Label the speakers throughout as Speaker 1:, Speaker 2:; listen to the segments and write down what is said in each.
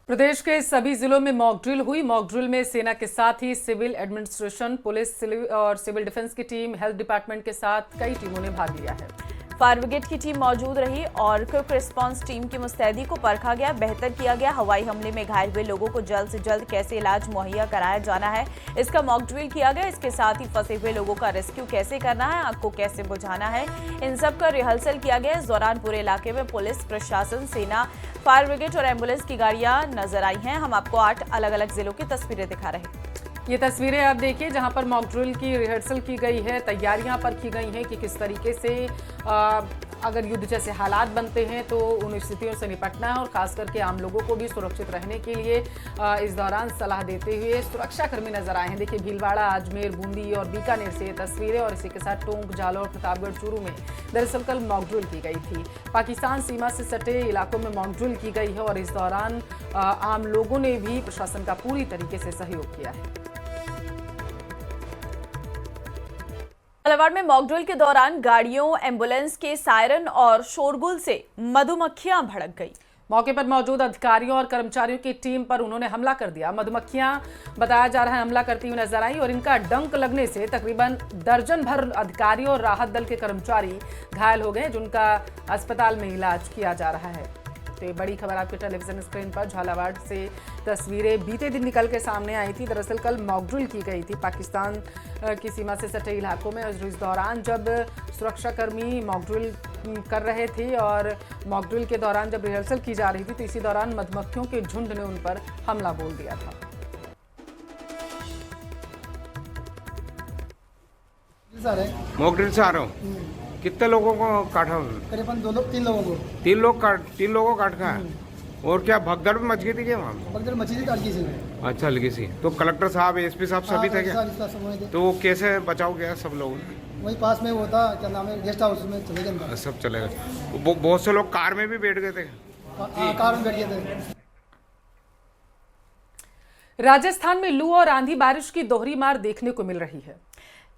Speaker 1: प्रदेश के सभी जिलों में मॉक ड्रिल हुई। मॉक ड्रिल में सेना के साथ ही सिविल एडमिनिस्ट्रेशन, पुलिस और सिविल डिफेंस की टीम, हेल्थ डिपार्टमेंट के साथ कई टीमों ने भाग लिया है।
Speaker 2: फायर ब्रिगेड की टीम मौजूद रही और क्विक रिस्पांस टीम की मुस्तैदी को परखा गया, बेहतर किया गया। हवाई हमले में घायल हुए लोगों को जल्द से जल्द कैसे इलाज मुहैया कराया जाना है, इसका मॉक ड्रिल किया गया। इसके साथ ही फंसे हुए लोगों का रेस्क्यू कैसे करना है, आग को कैसे बुझाना है, इन सब का रिहर्सल किया गया। इस दौरान पूरे इलाके में पुलिस प्रशासन, सेना, फायर ब्रिगेड और एम्बुलेंस की गाड़ियां नजर आई हैं। हम आपको 8 अलग अलग जिलों की तस्वीरें दिखा रहे हैं।
Speaker 1: ये तस्वीरें आप देखिए जहां पर मॉक ड्रिल की रिहर्सल की गई है, तैयारियां पर की गई हैं कि किस तरीके से अगर युद्ध जैसे हालात बनते हैं तो उन स्थितियों से निपटना है और खास करके आम लोगों को भी सुरक्षित रहने के लिए इस दौरान सलाह देते हुए सुरक्षाकर्मी नजर आए हैं। देखिए भीलवाड़ा, अजमेर, बूंदी और बीकानेर से ये तस्वीरें और इसी के साथ टोंक, जालौर, प्रतापगढ़, चूरू में दरअसल कल मॉक ड्रिल की गई थी। पाकिस्तान सीमा से सटे इलाकों में मॉक ड्रिल की गई है और इस दौरान आम लोगों ने भी प्रशासन का पूरी तरीके से सहयोग किया है।
Speaker 2: झालावाड़ में मॉक ड्रिल के दौरान गाड़ियों, एम्बुलेंस के सायरन और शोरगुल से मधुमक्खियां भड़क गई।
Speaker 1: मौके पर मौजूद अधिकारियों और कर्मचारियों की टीम पर उन्होंने हमला कर दिया। मधुमक्खियां बताया जा रहा है हमला करती हुई नजर आई और इनका डंक लगने से तकरीबन दर्जन भर अधिकारी और राहत दल के कर्मचारी घायल हो गए, जिनका अस्पताल में इलाज किया जा रहा है। तो ये बड़ी खबर आपके टेलीविजन स्क्रीन पर झालावाड़ से तस्वीरें बीते दिन निकल के सामने आई थी। दरअसल कल मॉक ड्रिल की गई थी पाकिस्तान की सीमा से सटे इलाकों में। इस दौरान जब सुरक्षाकर्मी मॉक ड्रिल कर रहे थे और मॉक ड्रिल के दौरान जब रिहर्सल की जा रही थी तो इसी दौरान मधुमक्खियों के झुंड ने उन पर हमला बोल दिया था।
Speaker 3: मॉक ड्रिल से आ रहा हूँ। कितने लोगों को काटा?
Speaker 4: करीबन 3 लोगों को।
Speaker 3: 3 लोगों को काट का है। और क्या भगदड़ में मच गई थी क्या वहाँ?
Speaker 4: भगदड़ मची थी हल्की सी।
Speaker 3: अच्छा, हल्की सी। तो कलेक्टर साहब, एसपी साहब सभी थे क्या? तो वो कैसे बचाव गया सब लोगों ने?
Speaker 4: वही पास में वो था, क्या नाम है, गेस्ट हाउस में चले गए।
Speaker 3: सब चले गए। बहुत से लोग कार में भी बैठ गए थे।
Speaker 4: कार में बैठ गए थे।
Speaker 1: राजस्थान में लू और आंधी बारिश की दोहरी मार देखने को मिल रही है।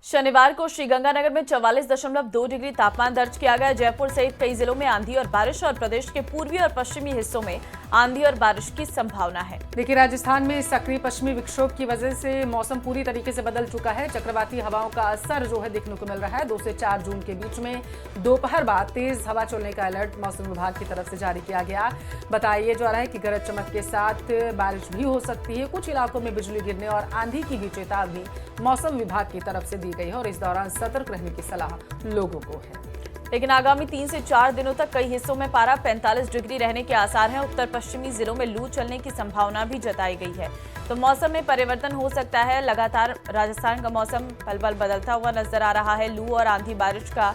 Speaker 2: शनिवार को श्रीगंगानगर में 44.2 डिग्री तापमान दर्ज किया गया। जयपुर सहित कई जिलों में आंधी और बारिश और प्रदेश के पूर्वी और पश्चिमी हिस्सों में आंधी और बारिश की संभावना है।
Speaker 1: देखिए राजस्थान में सक्रिय पश्चिमी विक्षोभ की वजह से मौसम पूरी तरीके से बदल चुका है। चक्रवाती हवाओं का असर जो है देखने को मिल रहा है। 2 से 4 जून के बीच में दोपहर बाद तेज हवा चलने का अलर्ट मौसम विभाग की तरफ से जारी किया गया। बताया जा रहा है कि गरज चमक के साथ बारिश भी हो सकती है। कुछ इलाकों में बिजली गिरने और आंधी की भी चेतावनी मौसम विभाग की तरफ से दी गई है और इस दौरान सतर्क रहने की सलाह लोगों को है।
Speaker 2: लेकिन आगामी 3 से 4 दिनों तक कई हिस्सों में पारा 45 डिग्री रहने के आसार हैं। उत्तर पश्चिमी जिलों में लू चलने की संभावना भी जताई गई है, तो मौसम में परिवर्तन हो सकता है। लगातार राजस्थान का मौसम पल पल बदलता हुआ नजर आ रहा है। लू और आंधी बारिश का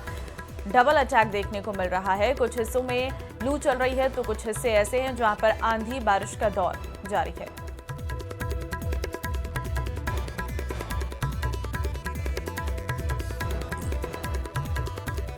Speaker 2: डबल अटैक देखने को मिल रहा है। कुछ हिस्सों में लू चल रही है तो कुछ हिस्से ऐसे हैं जहां पर आंधी बारिश का दौर जारी है।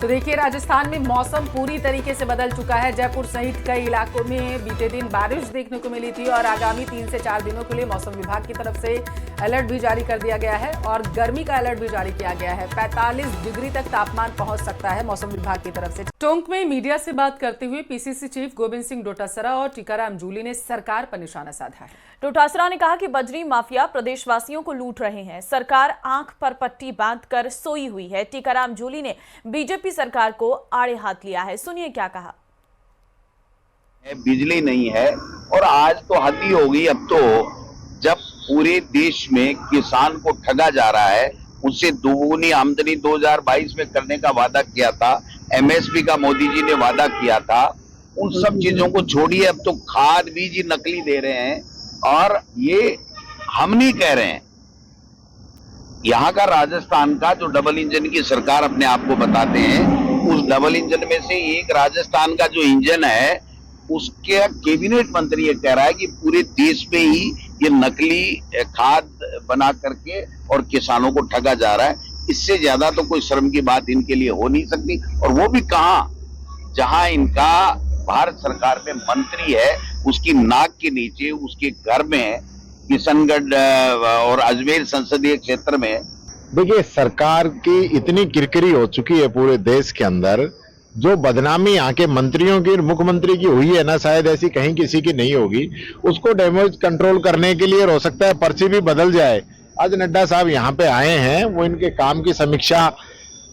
Speaker 1: तो देखिए राजस्थान में मौसम पूरी तरीके से बदल चुका है। जयपुर सहित कई इलाकों में बीते दिन बारिश देखने को मिली थी और आगामी 3 से 4 दिनों के लिए मौसम विभाग की तरफ से अलर्ट भी जारी कर दिया गया है और गर्मी का अलर्ट भी जारी किया गया है। 45 डिग्री तक तापमान पहुंच सकता है मौसम विभाग की तरफ से। टोंक में मीडिया से बात करते हुए पीसीसी चीफ गोविंद सिंह डोटासरा और टीकाराम जूली ने सरकार पर निशाना साधा है।
Speaker 2: डोटासरा ने कहा कि बजरी माफिया प्रदेशवासियों को लूट रहे हैं, सरकार आंख पर पट्टी बांधकर सोई हुई है। टीकाराम जूली ने बीजेपी सरकार को आड़े हाथ लिया है, सुनिए क्या कहा।
Speaker 5: बिजली नहीं है और आज तो हद ही होगी। अब तो जब पूरे देश में किसान को ठगा जा रहा है, उससे दोगुनी आमदनी 2022 में करने का वादा किया था, एमएसपी का मोदी जी ने वादा किया था, उन सब चीजों को छोड़िए। अब तो खाद बीज ही नकली दे रहे हैं और ये हम नहीं कह रहे हैं। यहाँ का राजस्थान का जो डबल इंजन की सरकार अपने आप को बताते हैं, उस डबल इंजन में से एक राजस्थान का जो इंजन है उसके कैबिनेट मंत्री ये कह रहा है कि पूरे देश में ही ये नकली खाद बना करके और किसानों को ठगा जा रहा है। इससे ज्यादा तो कोई शर्म की बात इनके लिए हो नहीं सकती। और वो भी कहां, जहां इनका भारत सरकार में मंत्री है उसकी नाक के नीचे, उसके घर में, किशनगढ़ और अजमेर संसदीय क्षेत्र में।
Speaker 6: देखिए सरकार की इतनी किरकिरी हो चुकी है पूरे देश के अंदर, जो बदनामी यहाँ के मंत्रियों की, मुख्यमंत्री की हुई है ना, शायद ऐसी कहीं किसी की नहीं होगी। उसको डैमेज कंट्रोल करने के लिए हो सकता है पर्ची भी बदल जाए। आज नड्डा साहब यहाँ पे आए हैं, वो इनके काम की समीक्षा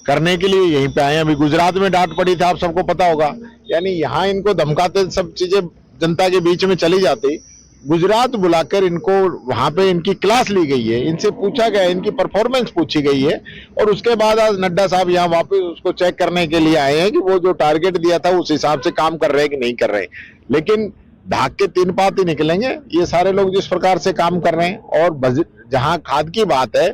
Speaker 6: करने के लिए यहीं पे आए हैं। अभी गुजरात में डांट पड़ी था, आप सबको पता होगा। यानी यहाँ इनको धमकाते सब चीजें जनता के बीच में चली जाती। गुजरात बुलाकर इनको वहां पे इनकी क्लास ली गई है, इनसे पूछा गया, इनकी परफॉर्मेंस पूछी गई है, और उसके बाद आज नड्डा साहब यहाँ वापस उसको चेक करने के लिए आए हैं कि वो जो टारगेट दिया था उस हिसाब से काम कर रहे हैं कि नहीं कर रहे। लेकिन ढाक के 3 पात ही निकलेंगे ये सारे लोग जिस प्रकार से काम कर रहे हैं। और जहां खाद की बात है,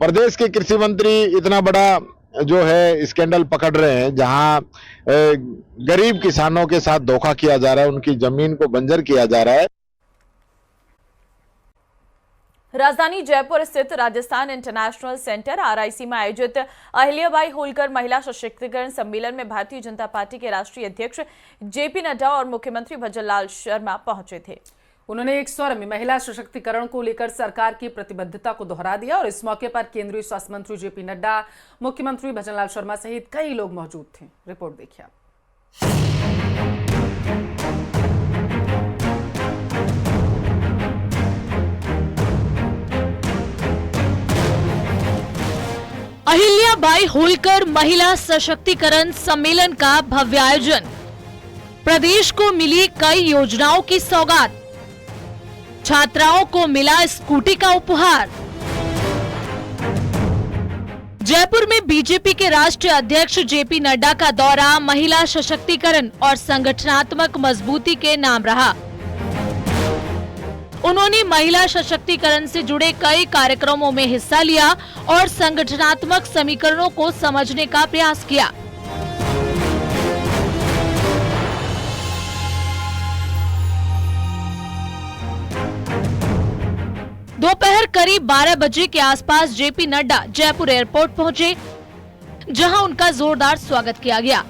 Speaker 6: प्रदेश के कृषि मंत्री इतना बड़ा जो है स्कैंडल पकड़ रहे हैं, जहां गरीब किसानों के साथ धोखा किया जा रहा है, उनकी जमीन को बंजर किया जा रहा है।
Speaker 2: राजधानी जयपुर स्थित राजस्थान इंटरनेशनल सेंटर RIC में आयोजित अहिल्याबाई होलकर महिला सशक्तिकरण सम्मेलन में भारतीय जनता पार्टी के राष्ट्रीय अध्यक्ष JP नड्डा और मुख्यमंत्री भजनलाल शर्मा पहुंचे थे।
Speaker 1: उन्होंने एक स्वर में महिला सशक्तिकरण को लेकर सरकार की प्रतिबद्धता को दोहरा दिया और इस मौके पर केंद्रीय स्वास्थ्य मंत्री JP नड्डा, मुख्यमंत्री भजनलाल शर्मा सहित कई लोग मौजूद थे। रिपोर्ट देखिए।
Speaker 7: अहिल्याबाई होलकर महिला सशक्तिकरण सम्मेलन का भव्य आयोजन। प्रदेश को मिली कई योजनाओं की सौगात, छात्राओं को मिला स्कूटी का उपहार। जयपुर में बीजेपी के राष्ट्रीय अध्यक्ष JP नड्डा का दौरा महिला सशक्तिकरण और संगठनात्मक मजबूती के नाम रहा। उन्होंने महिला सशक्तिकरण से जुड़े कई कार्यक्रमों में हिस्सा लिया और संगठनात्मक समीकरणों को समझने का प्रयास किया। दोपहर करीब 12 बजे के आसपास JP नड्डा जयपुर एयरपोर्ट पहुंचे, जहां उनका जोरदार स्वागत किया गया।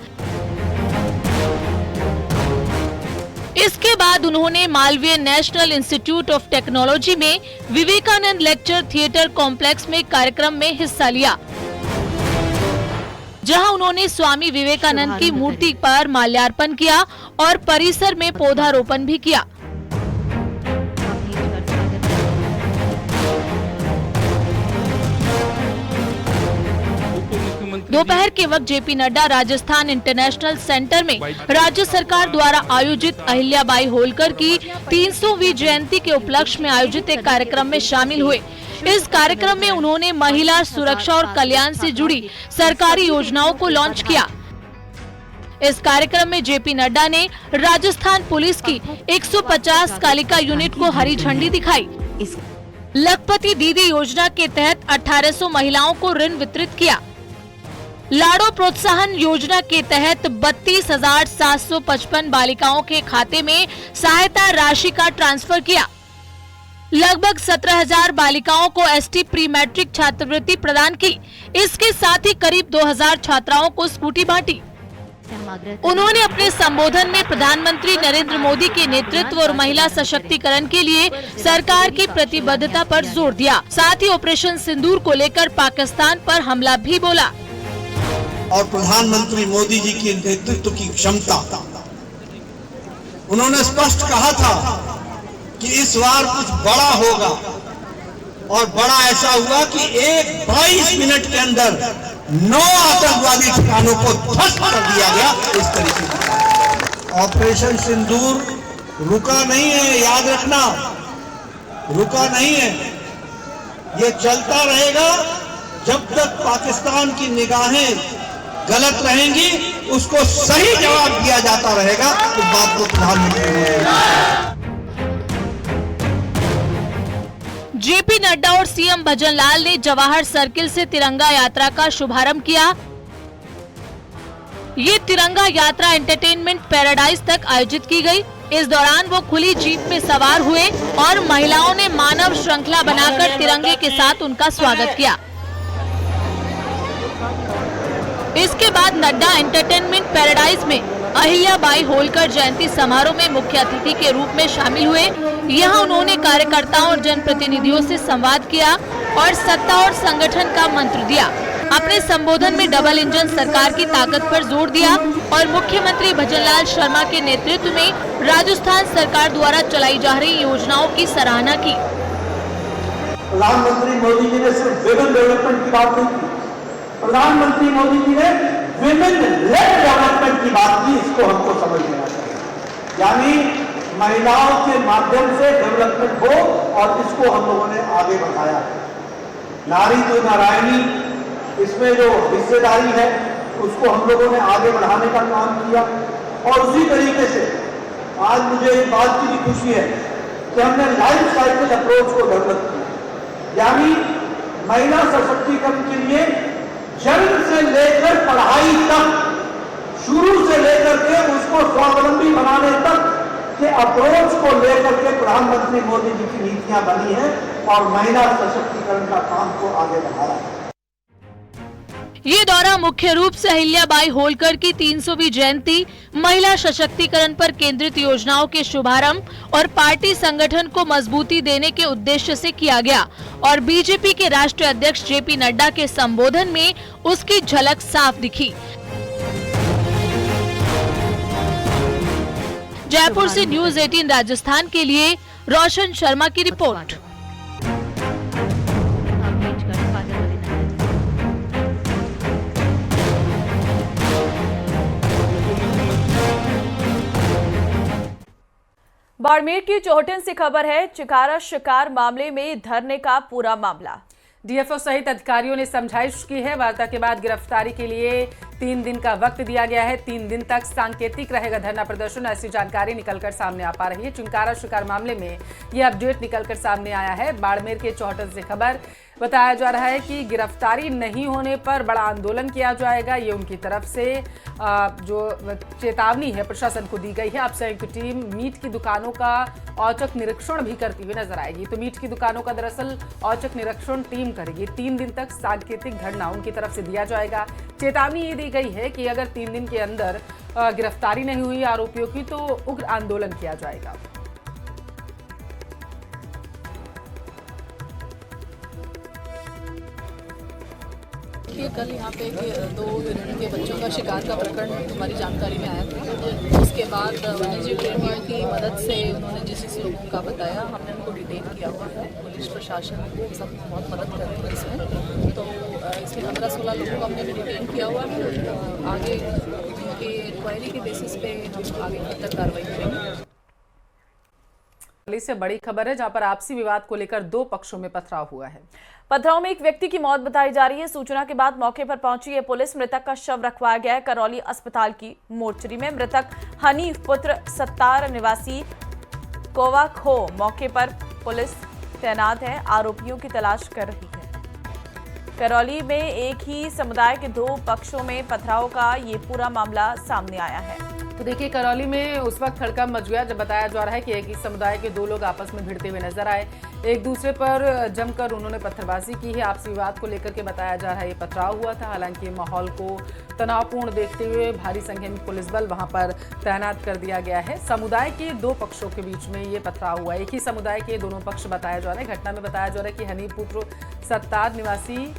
Speaker 7: इसके बाद उन्होंने Malviya national institute of technology में विवेकानंद लेक्चर थिएटर कॉम्प्लेक्स में कार्यक्रम में हिस्सा लिया, जहां उन्होंने स्वामी विवेकानंद की मूर्ति पर माल्यार्पण किया और परिसर में पौधारोपण भी किया। दोपहर के वक्त JP Nadda Rajasthan international centre में राज्य सरकार द्वारा आयोजित अहिल्याबाई होलकर की 300वीं जयंती के उपलक्ष्य में आयोजित एक कार्यक्रम में शामिल हुए। इस कार्यक्रम में उन्होंने महिला सुरक्षा और कल्याण से जुड़ी सरकारी योजनाओं को लॉन्च किया। इस कार्यक्रम में JP नड्डा ने राजस्थान पुलिस की 150 कालिका यूनिट को हरी झंडी दिखाई। लखपति दीदी योजना के तहत 1800 महिलाओं को ऋण वितरित किया। लाड़ो प्रोत्साहन योजना के तहत 32,755 बालिकाओं के खाते में सहायता राशि का ट्रांसफर किया। लगभग 17,000 बालिकाओं को ST प्री मैट्रिक छात्रवृत्ति प्रदान की। इसके साथ ही करीब 2,000 छात्राओं को स्कूटी बांटी। उन्होंने अपने संबोधन में प्रधानमंत्री नरेंद्र मोदी के नेतृत्व और महिला सशक्तिकरण के लिए सरकार की प्रतिबद्धता पर जोर दिया। साथ ही ऑपरेशन सिंदूर को लेकर पाकिस्तान पर हमला भी बोला।
Speaker 8: और प्रधानमंत्री मोदी जी की नेतृत्व की क्षमता, उन्होंने स्पष्ट कहा था कि इस बार कुछ बड़ा होगा, और बड़ा ऐसा हुआ कि 22 मिनट के अंदर 9 आतंकवादी ठिकानों को ध्वस्त कर दिया गया। इस तरीके से ऑपरेशन सिंदूर रुका नहीं है, याद रखना, रुका नहीं है। ये चलता रहेगा जब तक पाकिस्तान की निगाहें गलत रहेंगी, उसको सही जवाब दिया जाता रहेगा। इस बात को प्रधानमंत्री
Speaker 7: JP नड्डा और CM भजनलाल ने जवाहर सर्किल से तिरंगा यात्रा का शुभारंभ किया। ये तिरंगा यात्रा एंटरटेनमेंट पैराडाइज तक आयोजित की गई। इस दौरान वो खुली जीप में सवार हुए और महिलाओं ने मानव श्रृंखला बनाकर तिरंगे के साथ उनका स्वागत किया। इसके बाद नड्डा एंटरटेनमेंट पैराडाइज में अहिल्याबाई होलकर जयंती समारोह में मुख्य अतिथि के रूप में शामिल हुए। यहां उन्होंने कार्यकर्ताओं और जनप्रतिनिधियों से संवाद किया और सत्ता और संगठन का मंत्र दिया। अपने संबोधन में डबल इंजन सरकार की ताकत पर जोर दिया और मुख्यमंत्री भजनलाल शर्मा के नेतृत्व में राजस्थान सरकार द्वारा चलाई जा रही योजनाओं की सराहना की।
Speaker 8: प्रधानमंत्री मोदी जी ने सिर्फ विमेन डेवलपमेंट की बात नहीं की, प्रधानमंत्री मोदी जी ने विमेन लेड डेवलपमेंट की बात की। इसको हमको समझ लेना चाहिए, यानी महिलाओं के माध्यम से डेवलपमेंट हो, और इसको हम लोगों ने आगे बढ़ाया। नारी तो नारायणी, इसमें जो हिस्सेदारी है उसको हम लोगों ने आगे बढ़ाने का काम किया। और उसी तरीके से आज मुझे इस बात की भी खुशी है कि हमने लाइफ साइकिल अप्रोच को डेवलप किया, यानी महिला सशक्तिकरण के लिए जन्म से लेकर पढ़ाई तक, शुरू से लेकर के उसको स्वावलंबी बनाने तक के अप्रोच को लेकर के प्रधानमंत्री मोदी जी की नीतियां बनी हैं और महिला सशक्तिकरण का काम को आगे बढ़ाया है।
Speaker 7: ये दौरा मुख्य रूप से अहिल्याबाई होलकर की 300वीं जयंती, महिला सशक्तिकरण पर केंद्रित योजनाओं के शुभारंभ और पार्टी संगठन को मजबूती देने के उद्देश्य से किया गया और बीजेपी के राष्ट्रीय अध्यक्ष जेपी नड्डा के संबोधन में उसकी झलक साफ दिखी। जयपुर से न्यूज़ 18 राजस्थान के लिए रोशन शर्मा की रिपोर्ट।
Speaker 2: बाड़मेर की चोहटन से खबर है, चिकारा शिकार मामले में धरने का पूरा मामला।
Speaker 1: डीएफओ सहित अधिकारियों ने समझाइश की है। वार्ता के बाद गिरफ्तारी के लिए 3 दिन का वक्त दिया गया है। 3 दिन तक सांकेतिक रहेगा धरना प्रदर्शन, ऐसी जानकारी निकलकर सामने आ पा रही है। चिंकारा शिकार मामले में यह अपडेट निकलकर सामने आया है। बाड़मेर के चौहटन से खबर बताया जा रहा है कि गिरफ्तारी नहीं होने पर बड़ा आंदोलन किया जाएगा। ये उनकी तरफ से जो चेतावनी है प्रशासन को दी गई है। अब संयुक्त टीम मीट की दुकानों का औचक निरीक्षण भी करती हुई नजर आएगी। तो मीट की दुकानों का दरअसल औचक निरीक्षण टीम करेगी। 3 दिन तक सांकेतिक धरना उनकी तरफ से दिया जाएगा। चेतावनी ये दी गई है कि अगर 3 दिन के अंदर गिरफ्तारी नहीं हुई आरोपियों की तो उग्र आंदोलन किया जाएगा।
Speaker 9: कल यहाँ पे 2 हिरण के बच्चों का शिकार का प्रकरण हमारी जानकारी में आया था। उसके बाद वन्यजीव प्रेमियों की मदद से उन्होंने जिस लोगों का बताया, हमने उनको डिटेन किया हुआ है। पुलिस प्रशासन सब बहुत मदद कर रही है इसमें। तो इसमें 15-16 लोगों को हमने डिटेन किया हुआ है। आगे उनकी इंक्वायरी के बेसिस पे हम आगे तक कार्रवाई करेंगे।
Speaker 1: से बड़ी खबर है जहां पर आपसी विवाद को लेकर 2 पक्षों में पथराव हुआ है।
Speaker 2: पथराव में एक व्यक्ति की मौत बताई जा रही है। सूचना के बाद मौके पर पहुंची है पुलिस। मृतक का शव रखवाया गया है करौली अस्पताल की मोर्चरी में। मृतक हनीफ पुत्र सत्तार निवासी कोवाखो मौके पर पुलिस तैनात है, आरोपियों की तलाश कर रही है। करौली में एक ही समुदाय के 2 पक्षों में पथराव का ये पूरा मामला सामने आया है।
Speaker 1: तो देखिए, करौली में उस वक्त हड़कंप मच गया जब बताया जा रहा है कि एक ही समुदाय के 2 लोग आपस में भिड़ते हुए नजर आए। एक दूसरे पर जमकर उन्होंने पत्थरबाजी की है। आपसी विवाद को लेकर के बताया जा रहा है ये पथराव हुआ था। हालांकि माहौल को तनावपूर्ण देखते हुए भारी संख्या में पुलिस बल वहां पर तैनात कर दिया गया है। समुदाय के 2 पक्षों के बीच में ये पथराव हुआ। एक ही समुदाय के दोनों पक्ष बताया जा रहा है। घटना में बताया जा रहा है कि हनीफ पुत्र सत्तार निवासी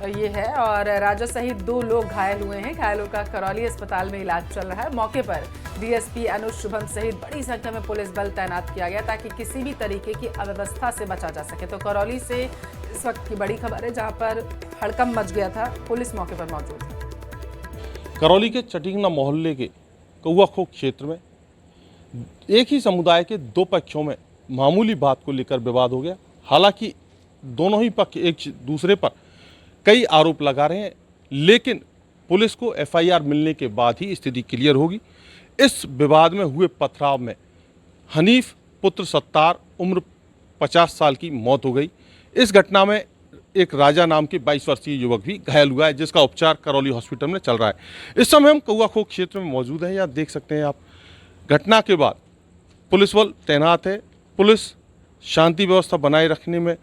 Speaker 1: ये है और राजा सहित 2 लोग घायल हुए हैं। घायलों का करौली अस्पताल में इलाज चल रहा है। मौके पर डीएसपी अनुज शुभम सहित बड़ी संख्या में पुलिस बल तैनात किया गया ताकि किसी भी तरीके की अव्यवस्था से बचा जा सके। तो करौली से इस वक्त की बड़ी खबर है जहां पर हड़कंप मच गया था। पुलिस मौके पर मौजूद है।
Speaker 10: करौली के चटिंगना मोहल्ले के कौआखो क्षेत्र में एक ही समुदाय के 2 पक्षों में मामूली बात को लेकर विवाद हो गया। हालांकि दोनों ही पक्ष एक दूसरे पर कई आरोप लगा रहे हैं, लेकिन पुलिस को एफआईआर मिलने के बाद ही स्थिति क्लियर होगी। इस विवाद में हुए पथराव में हनीफ पुत्र सत्तार उम्र 50 साल की मौत हो गई। इस घटना में एक राजा नाम के 22 वर्षीय युवक भी घायल हुआ है, जिसका उपचार करौली हॉस्पिटल में चल रहा है। इस समय हम कौआखो क्षेत्र में मौजूद हैं। यहाँ देख सकते हैं आप, घटना के बाद पुलिस बल तैनात है। पुलिस शांति व्यवस्था बनाए रखने में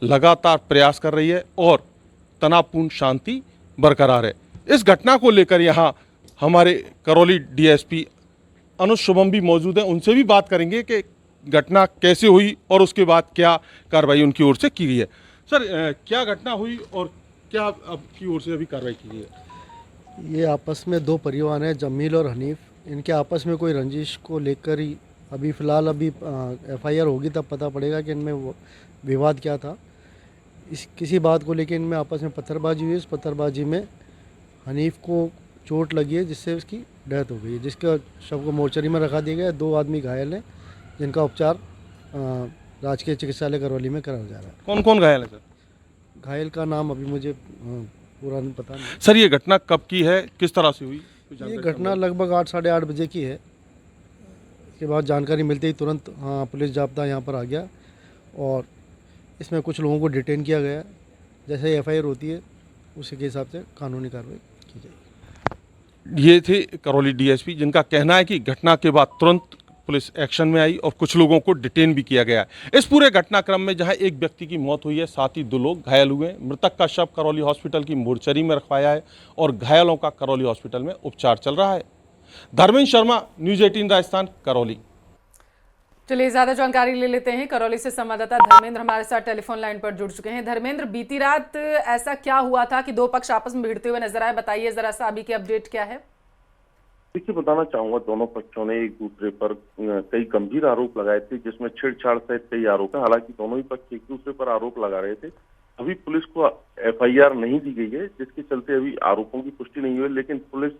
Speaker 10: लगातार प्रयास कर रही है और तनावपूर्ण शांति बरकरार है। इस घटना को लेकर यहाँ हमारे करौली डीएसपी अनुज शुभम भी मौजूद हैं। उनसे भी बात करेंगे कि घटना कैसे हुई और उसके बाद क्या कार्रवाई उनकी ओर से की गई है। सर, क्या घटना हुई और क्या आपकी ओर से अभी कार्रवाई की गई है?
Speaker 4: ये आपस में दो परिवार हैं, जमील और हनीफ। इनके आपस में कोई रंजिश को लेकर ही अभी फ़िलहाल FIR होगी तब पता पड़ेगा कि इनमें विवाद क्या था। इस किसी बात को लेकर इनमें आपस में पत्थरबाजी हुई। इस पत्थरबाजी में हनीफ को चोट लगी है जिससे उसकी डेथ हो गई है, जिसका शव को मोर्चरी में रखा दिया गया है। 2 आदमी घायल हैं जिनका उपचार राजकीय चिकित्सालय करौली में कराया जा रहा है।
Speaker 10: कौन कौन घायल है सर?
Speaker 4: घायल का नाम अभी मुझे पूरा नहीं पता नहीं।
Speaker 10: सर ये घटना कब की है, किस तरह से हुई?
Speaker 4: ये घटना लगभग 8 साढ़े 8 बजे की है। इसके बाद जानकारी मिलते ही तुरंत पुलिस जाब्ता यहाँ पर आ गया और इसमें कुछ लोगों को डिटेन किया गया। जैसे FIR होती है उसी के हिसाब से कानूनी कार्रवाई की जाएगी।
Speaker 10: ये थे करौली DSP जिनका कहना है कि घटना के बाद तुरंत पुलिस एक्शन में आई और कुछ लोगों को डिटेन भी किया गया है। इस पूरे घटनाक्रम में जहां एक व्यक्ति की मौत हुई है, साथ ही 2 लोग घायल हुए हैं। मृतक का शव करौली हॉस्पिटल की मोर्चरी में रखवाया है और घायलों का करौली हॉस्पिटल में उपचार चल रहा है। धर्मेंद्र शर्मा, न्यूज़ 18 राजस्थान, करौली।
Speaker 1: चलिए ज्यादा जानकारी ले लेते हैं। करौली से संवाददाता धर्मेंद्र हमारे साथ टेलीफोन लाइन पर जुड़ चुके हैं। धर्मेंद्र, बीती रात ऐसा क्या हुआ था कि 2 पक्ष आपस में भिड़ते हुए नजर आए? बताइए जरा सा अभी की अपडेट क्या है?
Speaker 11: देखिए, बताना चाहूंगा दोनों पक्षों ने एक दूसरे पर कई गंभीर आरोप लगाए थे, जिसमें छेड़छाड़ सहित कई आरोप हैं। हालांकि दोनों ही पक्ष एक दूसरे पर आरोप लगा रहे थे। अभी पुलिस को FIR नहीं दी गई है, जिसके चलते अभी आरोपों की पुष्टि नहीं हुई। लेकिन पुलिस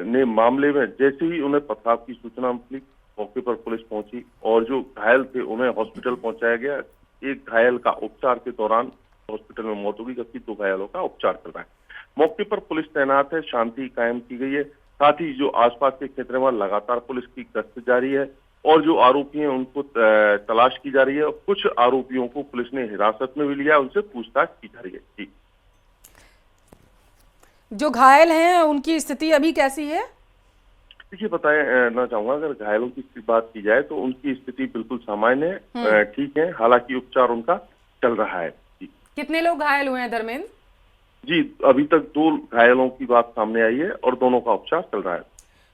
Speaker 11: ने मामले में जैसे ही उन्हें पथराव की सूचना मिली, मौके पर पुलिस पहुंची और जो घायल थे उन्हें हॉस्पिटल पहुंचाया गया। एक घायल का उपचार के दौरान हॉस्पिटल में मौत हो गई, जबकि 2 घायलों का उपचार चल रहा है। मौके पर पुलिस तैनात है, शांति कायम की गई है। साथ ही जो आसपास के क्षेत्र में लगातार पुलिस की गश्त जारी है और जो आरोपी हैं उनको तलाश की जा रही है और कुछ आरोपियों को पुलिस ने हिरासत में भी लिया, उनसे पूछताछ की जा रही है। जी,
Speaker 1: जो घायल हैं उनकी स्थिति अभी कैसी है?
Speaker 11: देखिए, बताना चाहूंगा, अगर घायलों की बात की जाए तो उनकी स्थिति बिल्कुल सामान्य है, ठीक है। हालांकि उपचार उनका चल रहा है। जी,
Speaker 1: कितने लोग घायल हुए हैं धर्मेंद्र?
Speaker 11: जी, अभी तक 2 घायलों की बात सामने आई है और दोनों का उपचार चल रहा है।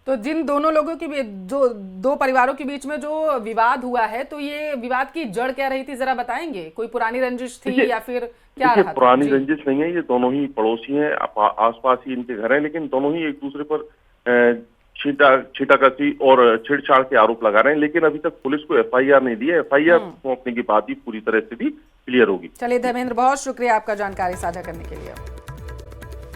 Speaker 1: तो जिन दोनों लोगों की जो 2 परिवारों के बीच में जो विवाद हुआ है, तो ये विवाद की जड़ क्या रही थी, जरा बताएंगे? कोई पुरानी रंजिश थी या फिर क्या रहा था?
Speaker 11: पुरानी रंजिश नहीं है, ये दोनों ही पड़ोसी हैं, आसपास ही इनके घर हैं, लेकिन दोनों ही एक दूसरे पर छीटाकसी और छेड़छाड़ के आरोप लगा रहे हैं। लेकिन अभी तक पुलिस को FIR नहीं दी है। FIR सौंपने के बाद ही पूरी तरह से भी क्लियर होगी।
Speaker 1: चलिए धर्मेंद्र, बहुत शुक्रिया आपका जानकारी साझा करने के लिए।